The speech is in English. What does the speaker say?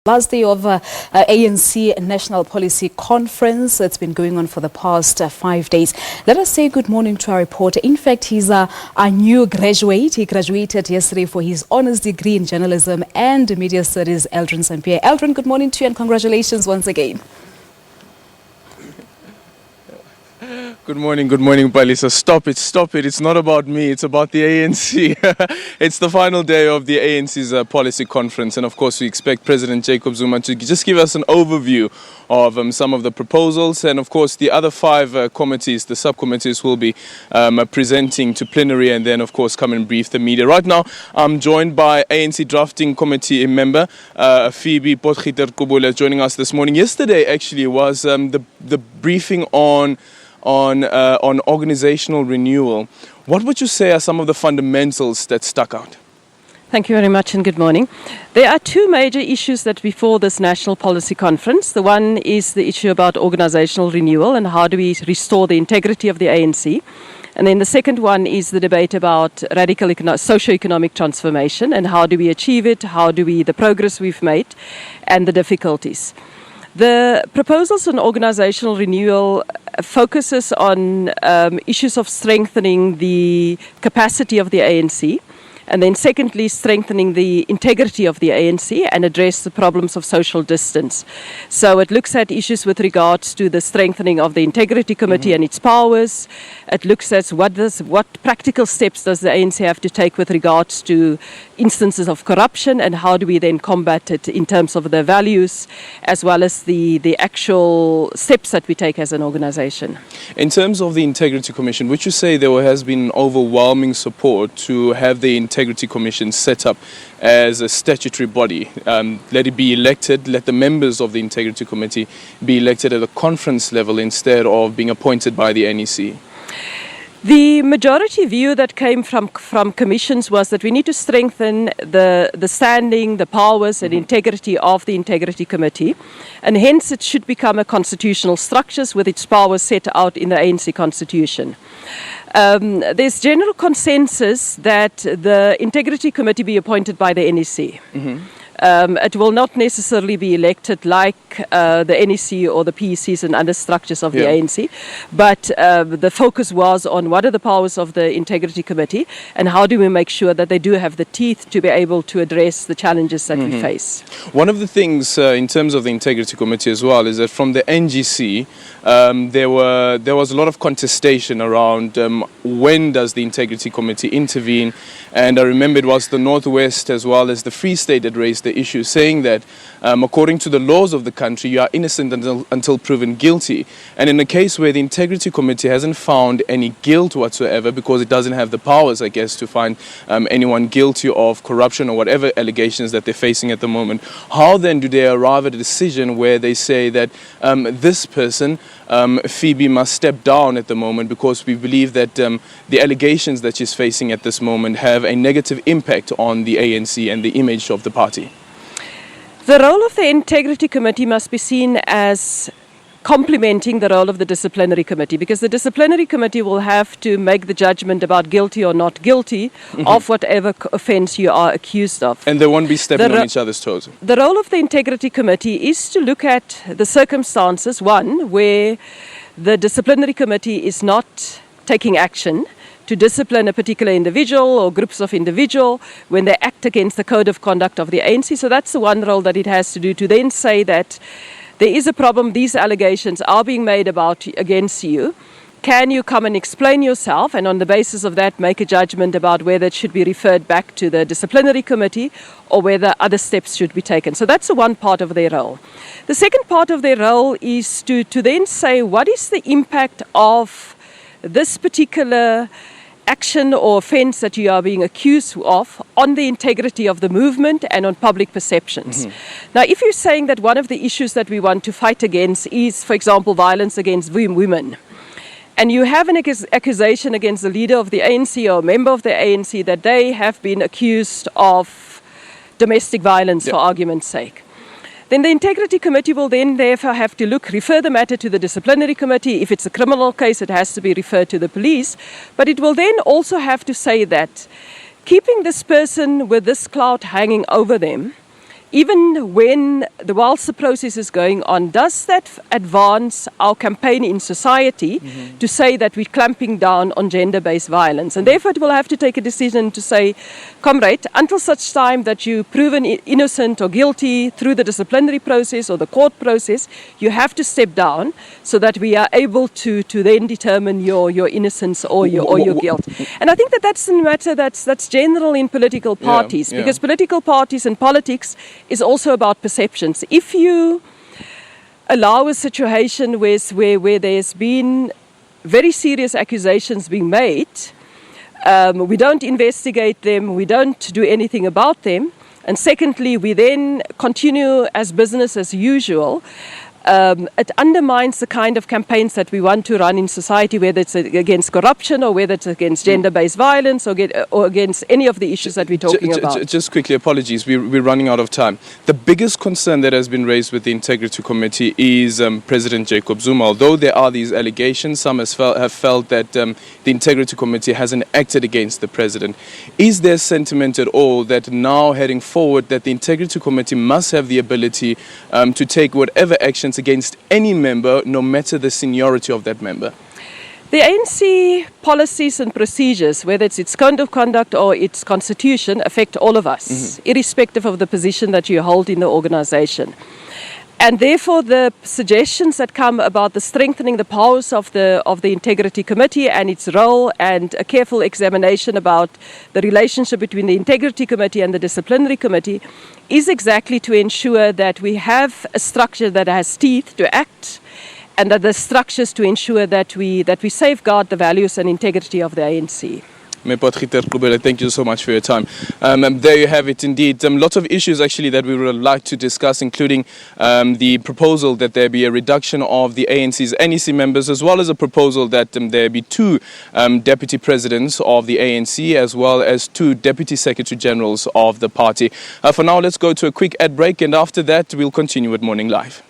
Last day of ANC National Policy Conference. It's been going on for the past 5 days. Let us say good morning to our reporter. In fact, he's a new graduate. He graduated yesterday for his honours degree in journalism and media studies, Aldrin Sampear. Aldrin, good morning to you and congratulations once again. Good morning, Palisa. Stop it. It's not about me, it's about the ANC. It's the final day of the ANC's policy conference, and of course we expect President Jacob Zuma to just give us an overview of some of the proposals, and of course the other 5 committees, the subcommittees, will be presenting to plenary and then of course come and brief the media. Right now I'm joined by ANC Drafting Committee member Febe Potgieter-Gqubule joining us this morning. Yesterday actually was the briefing on organizational renewal. What would you say are some of the fundamentals that stuck out? Thank you very much and good morning. There are 2 major issues that before this National Policy Conference. The one is the issue about organizational renewal and how do we restore the integrity of the ANC. And then the second one is the debate about radical socio-economic transformation and how do we achieve it, the progress we've made and the difficulties. The proposals on organizational renewal focuses on issues of strengthening the capacity of the ANC, and then secondly, strengthening the integrity of the ANC and address the problems of social distance. So it looks at issues with regards to the strengthening of the Integrity Committee and its powers. It looks at what practical steps does the ANC have to take with regards to instances of corruption and how do we then combat it in terms of their values as well as the actual steps that we take as an organization. In terms of the Integrity Commission, would you say there has been overwhelming support to have the Integrity Commission set up as a statutory body? Let it be elected, let the members of the Integrity Committee be elected at a conference level instead of being appointed by the NEC? The majority view that came from commissions was that we need to strengthen the standing, the powers and integrity of the Integrity Committee, and hence it should become a constitutional structure with its powers set out in the ANC Constitution. There's general consensus that the Integrity Committee be appointed by the NEC. It will not necessarily be elected like the NEC or the PECs and other structures of the ANC, but the focus was on what are the powers of the Integrity Committee and how do we make sure that they do have the teeth to be able to address the challenges that we face. One of the things in terms of the Integrity Committee as well is that from the NGC there was a lot of contestation around when does the Integrity Committee intervene, and I remember it was the Northwest as well as the Free State that raised the issue, saying that according to the laws of the country you are innocent until proven guilty, and in a case where the Integrity Committee hasn't found any guilt whatsoever because it doesn't have the powers, I guess, to find anyone guilty of corruption or whatever allegations that they're facing at the moment, how then do they arrive at a decision where they say that this person, Phoebe, must step down at the moment because we believe that the allegations that she's facing at this moment have a negative impact on the ANC and the image of the party? The role of the Integrity Committee must be seen as complementing the role of the Disciplinary Committee, because the Disciplinary Committee will have to make the judgment about guilty or not guilty of whatever offence you are accused of. And they won't be stepping on each other's toes. The role of the Integrity Committee is to look at the circumstances, one, where the Disciplinary Committee is not taking action to discipline a particular individual or groups of individuals when they act against the code of conduct of the ANC. So that's the one role that it has to do, to then say that there is a problem, these allegations are being made against you. Can you come and explain yourself, and on the basis of that make a judgment about whether it should be referred back to the Disciplinary Committee or whether other steps should be taken. So that's the one part of their role. The second part of their role is to then say what is the impact of this particular action or offence that you are being accused of on the integrity of the movement and on public perceptions. Now, if you're saying that one of the issues that we want to fight against is, for example, violence against women, and you have an accusation against the leader of the ANC or a member of the ANC that they have been accused of domestic violence, for argument's sake, then the Integrity Committee will then therefore have to refer the matter to the Disciplinary Committee. If it's a criminal case, it has to be referred to the police. But it will then also have to say that keeping this person with this cloud hanging over them even whilst the process is going on, does that advance our campaign in society to say that we're clamping down on gender-based violence? And therefore it will have to take a decision to say, comrade, until such time that you're proven innocent or guilty through the disciplinary process or the court process, you have to step down so that we are able to then determine your innocence or your guilt. And I think that's a matter that's general in political parties, because political parties and politics is also about perceptions. If you allow a situation where there's been very serious accusations being made, we don't investigate them, we don't do anything about them, and secondly, we then continue as business as usual, it undermines the kind of campaigns that we want to run in society, whether it's against corruption or whether it's against gender-based violence or against any of the issues that we're talking about. Just quickly, apologies, we're running out of time. The biggest concern that has been raised with the Integrity Committee is President Jacob Zuma. Although there are these allegations, some have felt that the Integrity Committee hasn't acted against the President. Is there sentiment at all that now heading forward that the Integrity Committee must have the ability to take whatever actions against any member, no matter the seniority of that member? The ANC policies and procedures, whether it's its code of conduct or its constitution, affect all of us, irrespective of the position that you hold in the organisation. And therefore, the suggestions that come about the strengthening the powers of the Integrity Committee and its role, and a careful examination about the relationship between the Integrity Committee and the Disciplinary Committee, is exactly to ensure that we have a structure that has teeth to act, and that the structures to ensure that we safeguard the values and integrity of the ANC. Febe Potgieter-Gqubule, thank you so much for your time. There you have it indeed. Lots of issues actually that we would like to discuss, including the proposal that there be a reduction of the ANC's NEC members, as well as a proposal that there be 2 deputy presidents of the ANC, as well as 2 deputy secretary generals of the party. For now, let's go to a quick ad break, and after that we'll continue with Morning Live.